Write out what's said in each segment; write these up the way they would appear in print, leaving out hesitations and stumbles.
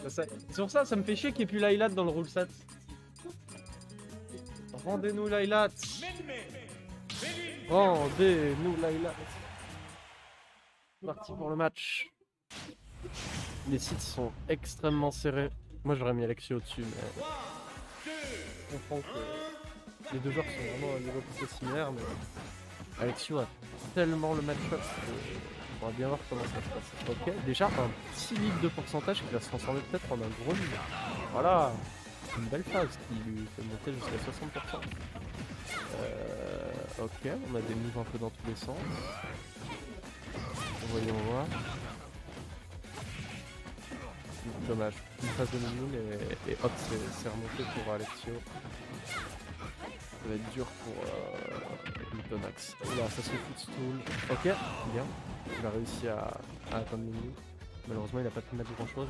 C'est pour ça, ça me fait chier qu'il n'y ait plus Lylat dans le rule set. Rendez-nous Lylat. Rendez-nous Lylat. Parti pour le match. Les sites sont extrêmement serrés. Moi j'aurais mis Alexio au-dessus, mais je comprends que les deux joueurs sont vraiment à un niveau plutôt similaire, mais Alexio a tellement le match-up qu'on va bien voir comment ça se passe. Ok, déjà un petit lead de pourcentage qui va se transformer peut-être en un gros lead. Voilà, une belle phase qui lui fait monter jusqu'à 60%. Ok, on a des moves un peu dans tous les sens. Voyons voir. Dommage, une phase de mini et hop, c'est remonté pour Alexio. Ça va être dur pour Mitonax. Là, ça se fait footstool. Ok, bien. Il a réussi à atteindre Mimi. Malheureusement, il n'a pas pu mettre grand chose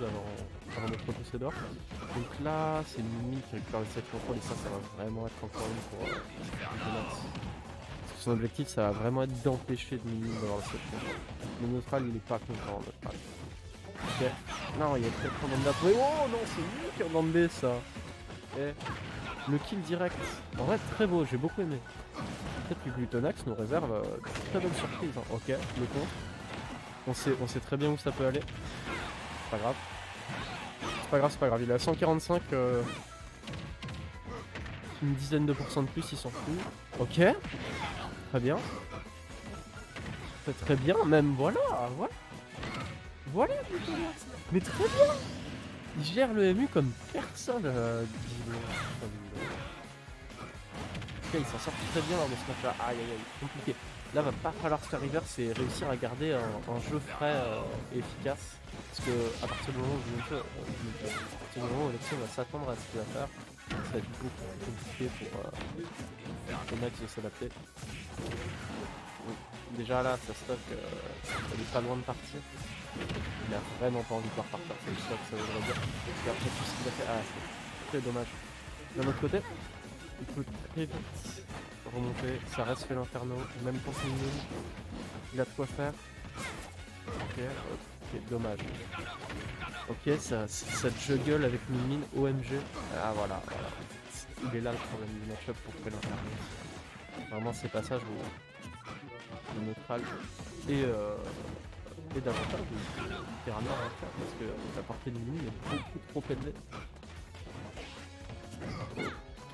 avant de propulser d'or. Donc là, c'est Mimi qui récupère le set control et ça va vraiment être encore une pour Mitonax. Son objectif, ça va vraiment être d'empêcher de Mimi d'avoir le set control. Le neutral, il est pas content en neutral. Ok. Non, il y a peut-être un Bamba. Oh non, c'est lui qui est en B ça. Et le kill direct. En vrai, très beau, j'ai beaucoup aimé. Peut-être que Glutonax nous réserve de très bonne surprise. Hein. Ok, le contre. On sait très bien où ça peut aller. C'est pas grave. C'est pas grave. Il est à 145. Une dizaine de pourcents de plus, il s'en fout. Ok. Très bien. C'est très bien, même. Voilà. Voilà, mais très bien. Il gère le MU comme personne. Il s'en sort très bien lors de ce match-là. Aïe, compliqué. Là, va pas falloir se faire reverse et réussir à garder un jeu frais et efficace. Parce que à partir du moment où Alexio va s'attendre à ce qu'il va faire, ça va être beaucoup plus compliqué pour Max de s'adapter. Déjà là, sa stock, elle est pas loin de partir. Il a vraiment pas envie de voir partir, c'est ça que ça voudrait dire. Et après tout ce qu'il a fait, c'est très dommage. D'un autre côté, il peut très vite remonter, ça reste fait l'inferno, même pour une mine, il a de quoi faire. Ok, dommage. Ok, ça juggle avec une mine OMG. Ah voilà. Il est là le problème du match-up pour créer l'inferno. Vraiment ces passages où le neutral et davantage littéralement à faire parce que la portée du mini est beaucoup trop élevée.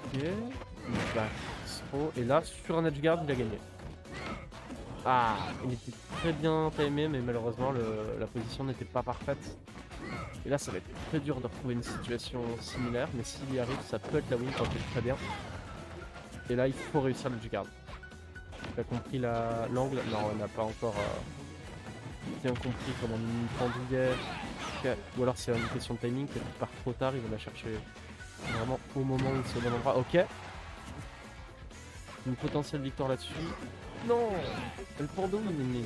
Ok, il va trop et là sur un edge guard il a gagné. Ah, il était très bien timé mais malheureusement la position n'était pas parfaite. Et là ça va être très dur de retrouver une situation similaire mais s'il y arrive ça peut être la win quand il est très bien. Et là il faut réussir le edge guard. Tu as compris l'angle? Non, on n'a pas encore bien compris comment il pendouillait. Okay. Ou alors c'est une question de timing, peut-être qu'il part trop tard, il va la chercher vraiment au moment où c'est au bon endroit. Ok. Une potentielle victoire là-dessus. Non, elle pendouille, mais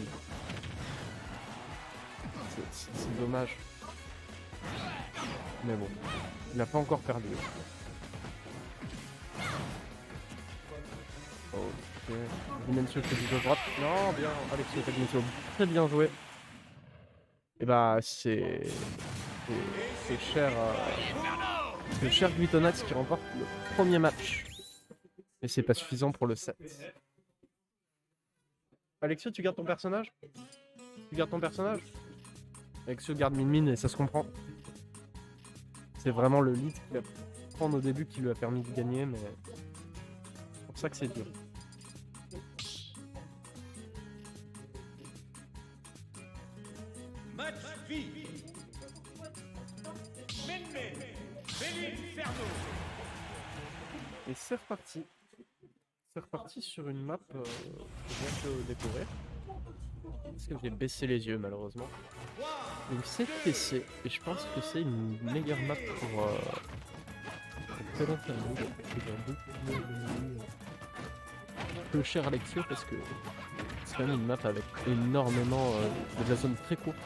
c'est dommage. Mais bon, il n'a pas encore perdu. Ok. Dimension fait du droite. Non, bien. Alexio fait Dimension. Très bien joué. Et bah, c'est cher. C'est cher Glutonax qui remporte le premier match. Mais c'est pas suffisant pour le set. Alexio, tu gardes ton personnage? Alexio garde Min et ça se comprend. C'est vraiment le lead qu'il va prendre au début qui lui a permis de gagner, mais c'est pour ça que c'est dur. Et c'est reparti. C'est reparti sur une map que je viens de découvrir. Parce que j'ai baissé les yeux malheureusement. Donc c'est TC et je pense que c'est une meilleure map pour très long terme. Le cher Alexio parce que c'est quand même une map avec énormément de la zone très courte.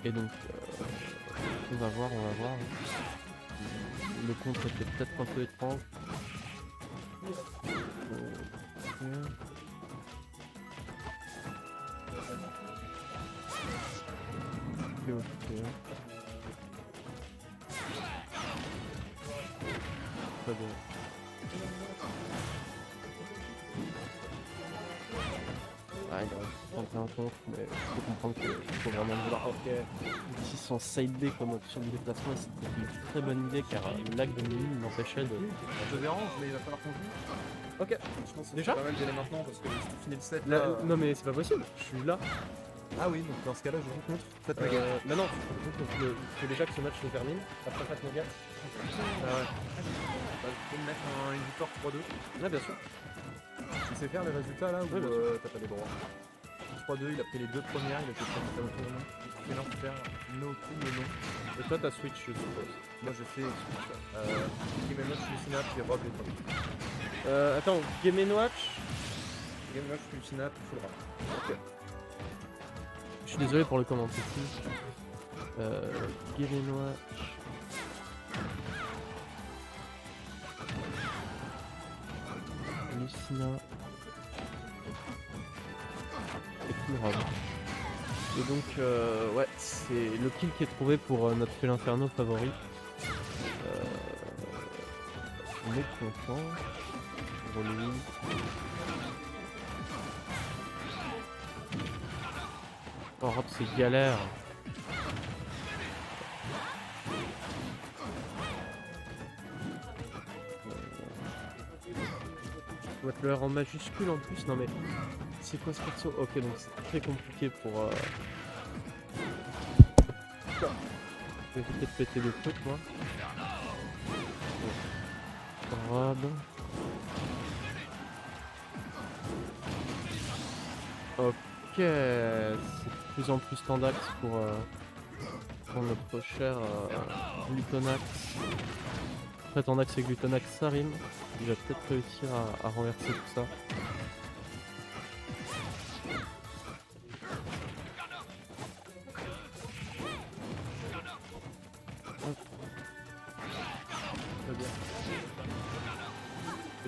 Et donc on va voir. Le contre était peut-être un peu étrange. Ok. Très bien. Ah, il aurait pu tenter un contre, mais il faut comprendre qu'il faut vraiment le vouloir. Ok. Ici, son side B comme option de déplacement, c'était une très bonne idée car le lag de Mimi m'empêchait de. Je dérange, mais il va falloir qu'on joue. Ok. Je pense que Déjà c'est pas mal d'y aller maintenant parce que si tu finis le set Là, là. non, mais c'est pas possible, je suis là. Ah oui, donc dans ce cas-là, je joue contre. Faites ma game. Mais non, il faut déjà que ce match se termine. Après, faites ma game. Ah ouais. Bah, tu peux me mettre une victoire 3-2. Ouais, bien sûr. Tu sais faire les résultats là ou Oui, bien sûr. t'as pas les droits? 3-2, il a pris les deux premières, il a fait ça au tournoi. Il fait faire no coup, no no. Et toi, t'as Switch, je suppose. Moi je fais Switch. Game Watch, Lucina, puis Rob les premiers. Attends, Game & Watch. Game Watch, Lucina, puis Full Rob. Ok. Je suis désolé pour le commentaire. Game & Watch. Lucina. Et Full Rob. Et donc, ouais, c'est le kill qui est trouvé pour notre Félinferno favori. On est content. Pour lui. Europe, c'est galère. On va te le en majuscule en plus. Non mais c'est quoi ce perso? Ok, donc c'est très compliqué pour. Je vais éviter de péter le truc moi. Rob. Ok, c'est de plus en plus tendax pour notre cher Glutonax. Après tendax et Glutonax ça rime. Il va peut-être réussir à renverser tout ça.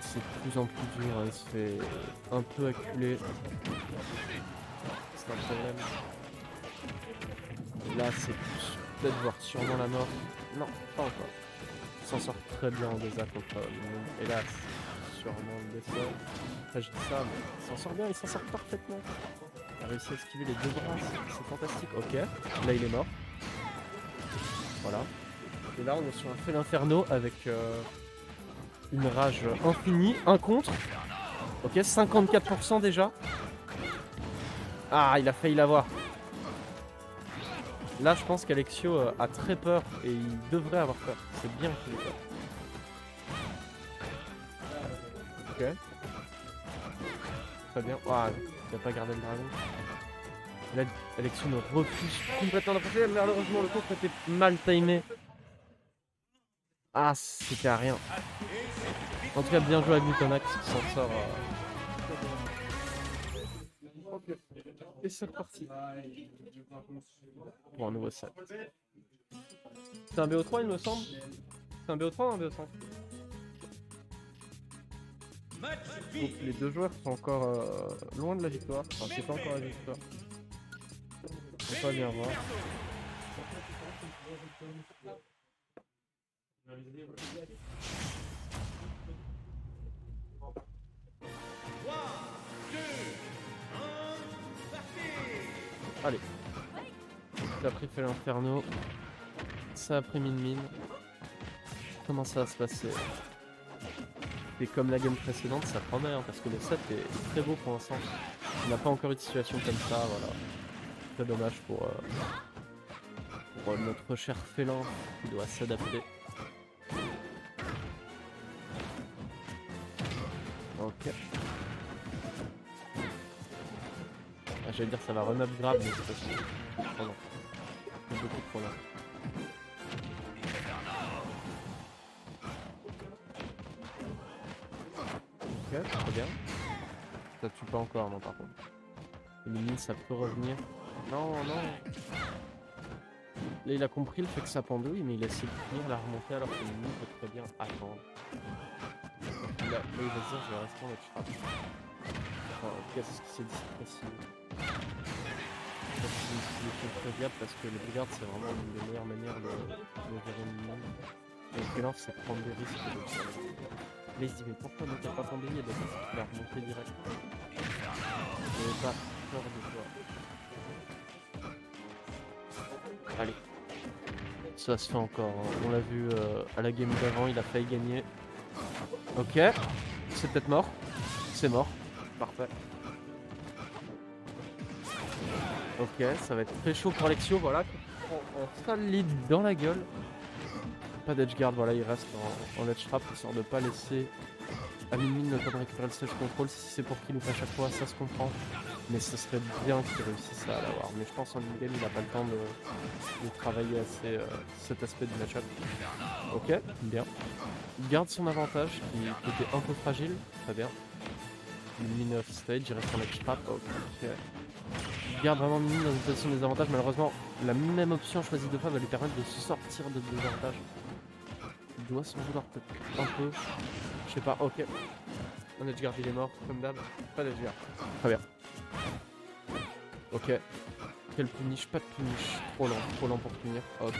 C'est de plus en plus dur, il se fait un peu acculer. C'est un problème. Et là, c'est peut-être voir sûrement la mort. Non, pas encore. Il s'en sort très bien en désa contre le monde. Et là, c'est sûrement le décès. Enfin, je dis ça, mais il s'en sort bien, il s'en sort parfaitement. Il a réussi à esquiver les deux bras, c'est fantastique. Ok, là il est mort. Voilà. Et là, on est sur un feu d'inferno avec une rage infinie, un contre. Ok, 54% déjà. Ah, il a failli l'avoir. Là, je pense qu'Alexio a très peur et il devrait avoir peur. C'est bien qu'il ait peur. Ok. Très bien. Ah, il n'a pas gardé le dragon. Là, Alexio me refuse complètement d'approcher. Malheureusement, le contre était mal timé. Ah, c'était à rien. En tout cas, bien joué à Glutonax qui s'en sort. Ok. Et c'est reparti. Pour un nouveau set. C'est un BO3 il me semble. C'est un BO3 ou un BO5? Donc les deux joueurs sont encore loin de la victoire. Enfin, c'est pas encore la victoire. Faut pas bien voir. Allez. Ça a pris fait l'inferno. Ça a pris mine. Comment ça va se passer? Et comme la game précédente, ça promet hein, parce que le set est très beau pour l'instant. On n'a pas encore eu de situation comme ça, voilà. Très dommage pour notre cher félin qui doit s'adapter. Ok. Ah, j'allais dire ça va run up grave, mais c'est possible. Oh non. C'est beaucoup trop là. Ok, très bien. Ça tue pas encore, non, par contre. Les mini, ça peut revenir. Non, non. Là, il a compris le fait que ça pendouille, mais il a essayé de finir la remontée alors que les mini peut très bien attendre. Là, il va se dire, je vais rester en mode frappe. Enfin, en tout cas, c'est ce qui s'est dit, c'est facile. C'est très viable parce que les brigades, c'est vraiment l'une des meilleures manières de gérer une mine. freelance, c'est prendre des risques. Là, il se dit, mais pourquoi ne t'as pas tombé? Il y a des risques qui va remonter direct. J'avais pas peur de toi. Allez. Ça se fait encore. Hein. On l'a vu à la game d'avant, il a failli gagner. Ok. C'est peut-être mort. C'est mort. Parfait. Ok, ça va être très chaud pour Alexio. Voilà. On sale lead dans la gueule. Pas d'edge guard, voilà, il reste en edge trap, histoire de ne pas laisser à Min le temps de récupérer le stage control. Si c'est pour qu'il loupe à chaque fois, ça se comprend. Mais ce serait bien qu'il réussisse à l'avoir. Mais je pense en in-game, il n'a pas le temps de travailler assez cet aspect du match-up. Ok, bien. Il garde son avantage, qui était un peu fragile. Très bien. Min off stage, il reste en edge trap. Ok. Il garde vraiment Min dans une position de désavantage. Malheureusement, la même option choisie deux fois va lui permettre de sortir de désavantage. Il doit s'en vouloir peut-être un peu. Je sais pas, ok. Un edge guard il est mort, comme d'hab. Pas d'edge guard. Très bien. Ok. Quel punish? Pas de punish. Trop lent pour punir. Ok.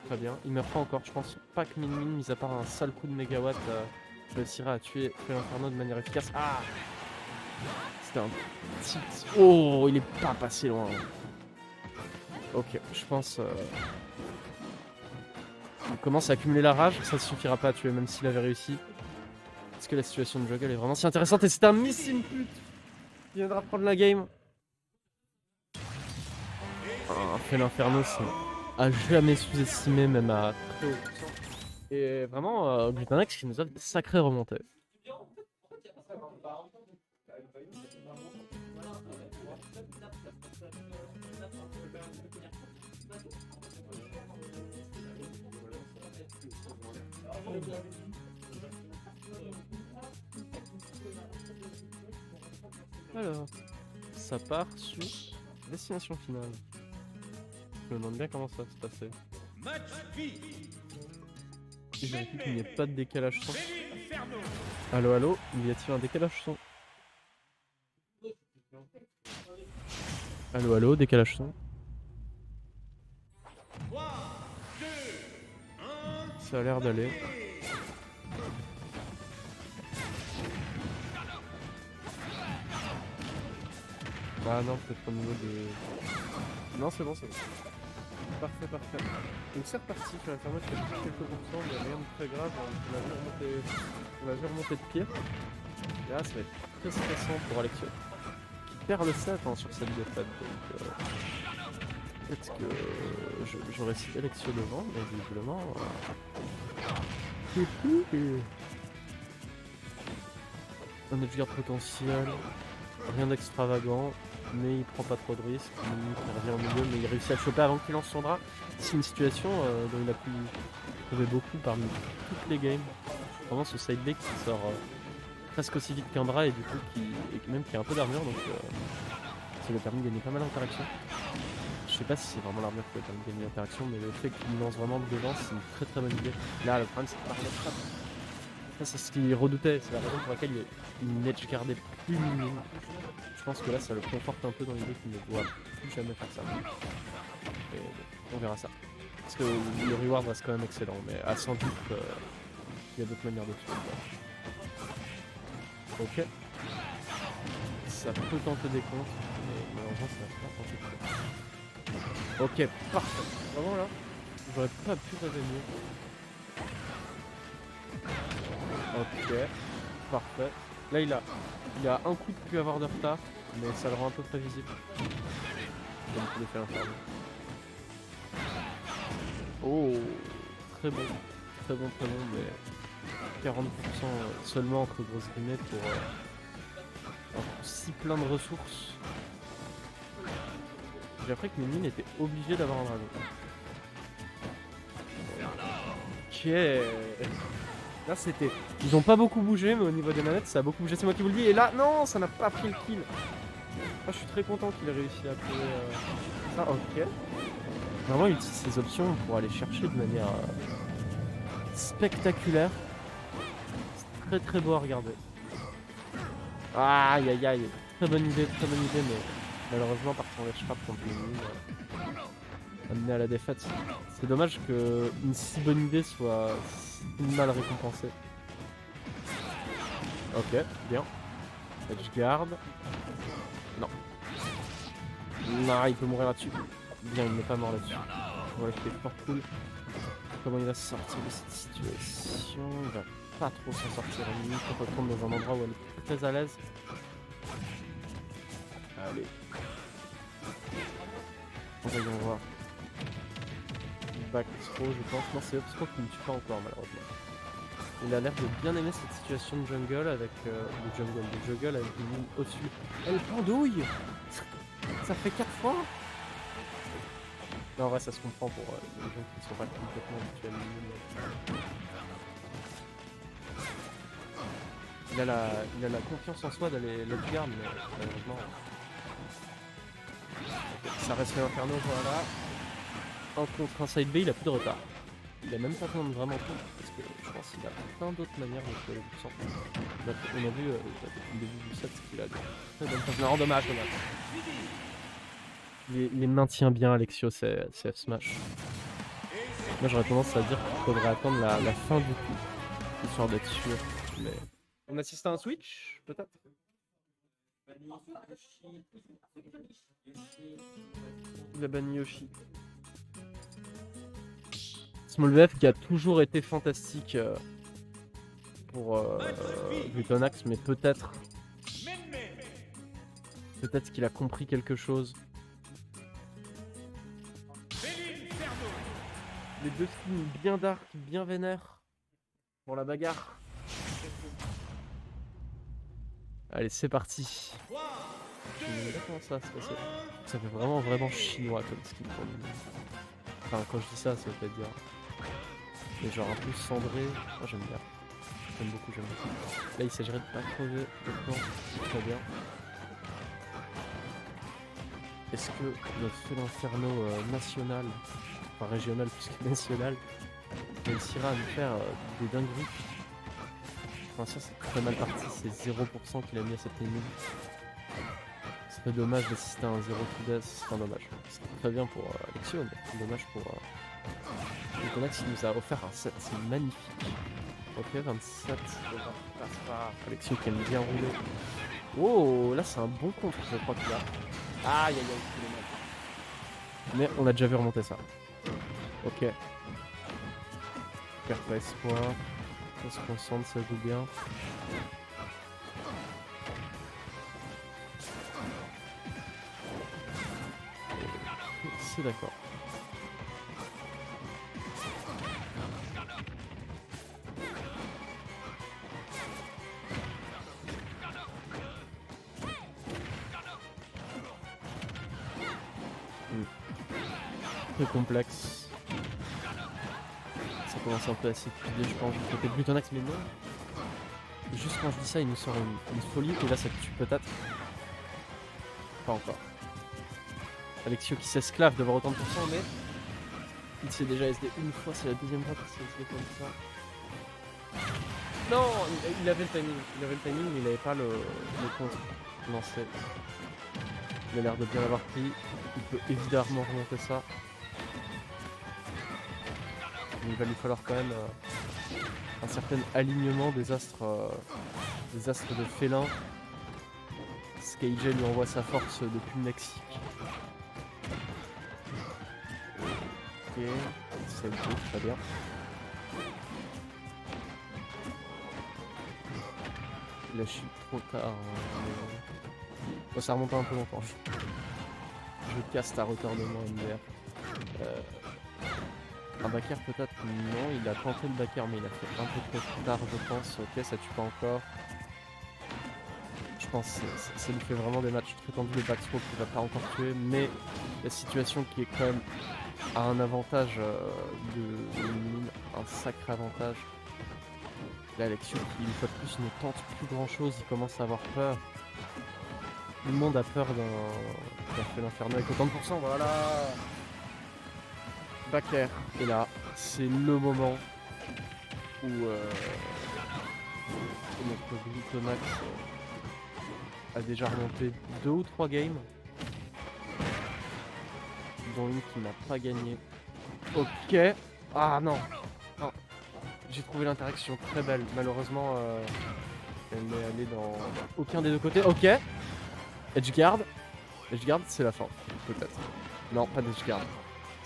Très bien. Il meurt pas encore. Je pense pas que Min, mis à part un sale coup de mégawatt, réussira à tuer l'Inferno de manière efficace. Ah! C'était un petit... Oh, il est pas passé loin. Ok, je pense... Il commence à accumuler la rage, ça ne suffira pas à tuer même s'il avait réussi. Parce que la situation de Juggle est vraiment si intéressante et c'est un miss input qui viendra prendre la game. Fait l'Inferno, c'est à jamais sous-estimé, même à très haut puissance. Et vraiment, Glutanax qui nous a une sacrée remontée. Alors, ça part sur destination finale. Je me demande bien comment ça va se passer. Et je vérifie qu'il n'y ait pas de décalage son. Allo, allo, y a-t-il un décalage son? Allo, allo, décalage son. Ça a l'air d'aller. Ah non, peut-être au niveau de... Non, c'est bon, c'est bon. Parfait, parfait. Donc c'est reparti, je vais faire mettre quelques pourcents, mais rien de très grave. On a vu remonter de pied. Et là, ça va être très stressant pour Alexio. Qui perd le set hein, sur cette défaite. Donc peut-être que j'aurais cité Alexio devant, mais visiblement... Un edge guard potentiel, rien d'extravagant. Mais il prend pas trop de risques, il revient au milieu, mais il réussit à le choper avant qu'il lance son bras. C'est une situation dont il a pu trouver beaucoup parmi toutes les games. Vraiment ce side B qui sort presque aussi vite qu'un bras et du coup qui a un peu d'armure, donc ça lui a permis de gagner pas mal d'interactions. Je sais pas si c'est vraiment l'armure qui lui a permis de gagner l'interaction, mais le fait qu'il lance vraiment de devant, c'est une très très bonne idée. Là, le problème c'est qu'il part la frappe. Ça, c'est ce qu'il redoutait, c'est la raison pour laquelle il edge gardait plus minime. Je pense que là ça le conforte un peu dans l'idée qu'il ne doit plus jamais faire ça. Et on verra ça. Parce que le reward reste quand même excellent, mais à sans doute il y a d'autres manières de tuer. Ok. Ça peut tenter des comptes, mais malheureusement ça va pas tenter de comptes. Ok, parfait. Vraiment là, j'aurais pas pu rêver mieux. Ok, parfait. Là il a un coup de pu avoir de retard, mais ça le rend un peu prévisible. Comme tous les faits infernaux. Oh, très bon, mais 40% seulement entre grosses guillemets pour si plein de ressources. J'ai appris que Min était obligé d'avoir un dragon. Ok. Là c'était... Ils ont pas beaucoup bougé, mais au niveau des manettes ça a beaucoup bougé, c'est moi qui vous le dis. Et là, non, ça n'a pas pris le kill. Ah, je suis très content qu'il ait réussi à trouver ça. Ok. Vraiment, il utilise ses options pour aller chercher de manière spectaculaire. C'est très très beau à regarder. Aïe aïe aïe. Très bonne idée, mais malheureusement, par contre, je frappe contre les mines. amené à la défaite. C'est dommage qu'une si bonne idée soit si mal récompensée. Ok, bien. Edgeguard. Non. Non, il peut mourir là-dessus. Bien, il n'est pas mort là-dessus. Voilà, qui est fort cool. Comment il va sortir de cette situation? Il va pas trop s'en sortir. Il retourne dans un endroit où elle est très à l'aise. Allez. Voyons voir. Back throw, je pense. Non, c'est Upstroke qui ne tue pas encore, malheureusement. Il a l'air de bien aimer cette situation de jungle avec le jungle avec une ligne au-dessus. Elle pendouille. Ça fait 4 fois. Non, en vrai, ça se comprend pour les gens qui ne sont pas complètement habitués à l'une. Il a la confiance en soi d'aller l'edgeguard, mais malheureusement. Ça reste l'inferno, voilà. En contre un side B, il a plus de retard. Il a même pas besoin de vraiment tout, parce que je pense qu'il a plein d'autres manières de jouer le puissant. On a vu depuis le début du set qu'il a de très bonnes choses. Non, dommage. Il les maintient bien, Alexio, c'est F-Smash. Moi, j'aurais tendance à dire qu'il faudrait attendre la fin du coup, histoire d'être sûr. Mais... On assiste à un switch, peut-être? Il a banni Yoshi. Smolvev qui a toujours été fantastique pour Glutonax, mais peut-être qu'il a compris quelque chose. Les deux skins bien dark, bien vénères pour la bagarre. Allez, c'est parti. Je me demande comment ça va se passer. Ça fait vraiment chinois comme skin pour nous. Enfin, quand je dis ça, ça veut pas dire. Mais genre un peu cendré. Moi j'aime bien. J'aime beaucoup. Là, il s'agirait de pas crever le plan. C'est très bien. Est-ce que notre feu d'inferno national, enfin régional plus que national, réussira à nous faire des dingueries? Enfin, ça c'est très mal parti, c'est 0% qu'il a mis à cette ligne. Ce serait dommage d'assister à un 0 to death, enfin dommage. C'est très bien pour Alexio, mais dommage pour Glutonax qui nous a offert un set, c'est magnifique. Ok, 27, passe pas. Alexio qui aime bien rouler. Oh, là c'est un bon contre, je crois qu'il a. Aïe aïe aïe, c'est dommage. Mais on a déjà vu remonter ça. Ok. Perd pas espoir. On se concentre, ça joue bien. C'est d'accord. Très complexe. Ça commence un peu à s'épuiser, je pense, du côté de Glutonax, mais non. Juste quand je dis ça, il nous sort une folie, et là ça tue peut-être. Pas encore. Alexio qui s'esclave d'avoir autant de pourcents, mais il s'est déjà SD une fois, c'est la deuxième fois qu'il s'est SD comme ça. Non, il avait le timing, mais il n'avait pas le contre lancé. Il a l'air de bien l'avoir pris, il peut évidemment remonter ça. Mais il va lui falloir quand même un certain alignement des astres de félin. Skyjay lui envoie sa force depuis le Mexique. Ok, c'est le coup, très bien. Il a chute trop tard. Oh, ça remonte un peu longtemps. Je casse ta retardement MDR. Un backer peut-être? Non, il a tenté le backer mais il a fait un peu trop tard je pense. Ok, ça tue pas encore. Je pense que ça lui fait vraiment des matchs très tendus, le backstroke qui va pas encore tuer, mais la situation qui est quand même à un avantage de mine, un sacré avantage. Là Alexio qui une fois de plus ne tente plus grand chose, il commence à avoir peur. Tout le monde a peur d'un fait l'inferno avec autant de pourcents, voilà. Backer, et là, c'est le moment où notre Glutonax a déjà remonté 2 ou 3 games. dont une qui n'a pas gagné. Ok. Ah non. Non. J'ai trouvé l'interaction très belle. Malheureusement, elle n'est allée dans aucun des deux côtés. Ok. Edgeguard. Edgeguard, c'est la fin. Peut-être. Non, pas d'Edgeguard.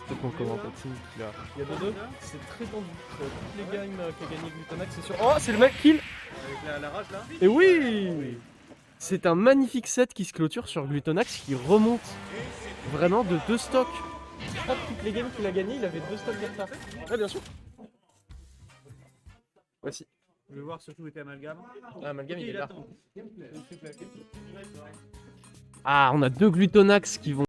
C'était ton commentating qui a... Il y a 2-2. C'est très tendu. Toutes les games qu'a gagné Glutonax, c'est sûr. Oh, c'est le mec kill. Avec la rage là. Et oui. C'est un magnifique set qui se clôture sur Glutonax qui remonte vraiment de 2 stocks. Je crois que toutes les games qu'il a gagné, il avait 2 stocks de retard. Ouais, bien sûr. Voici. Je vais voir surtout avec Amalgame. Ah, Amalgame, il est là. attend. Ah, on a 2 Glutonax qui vont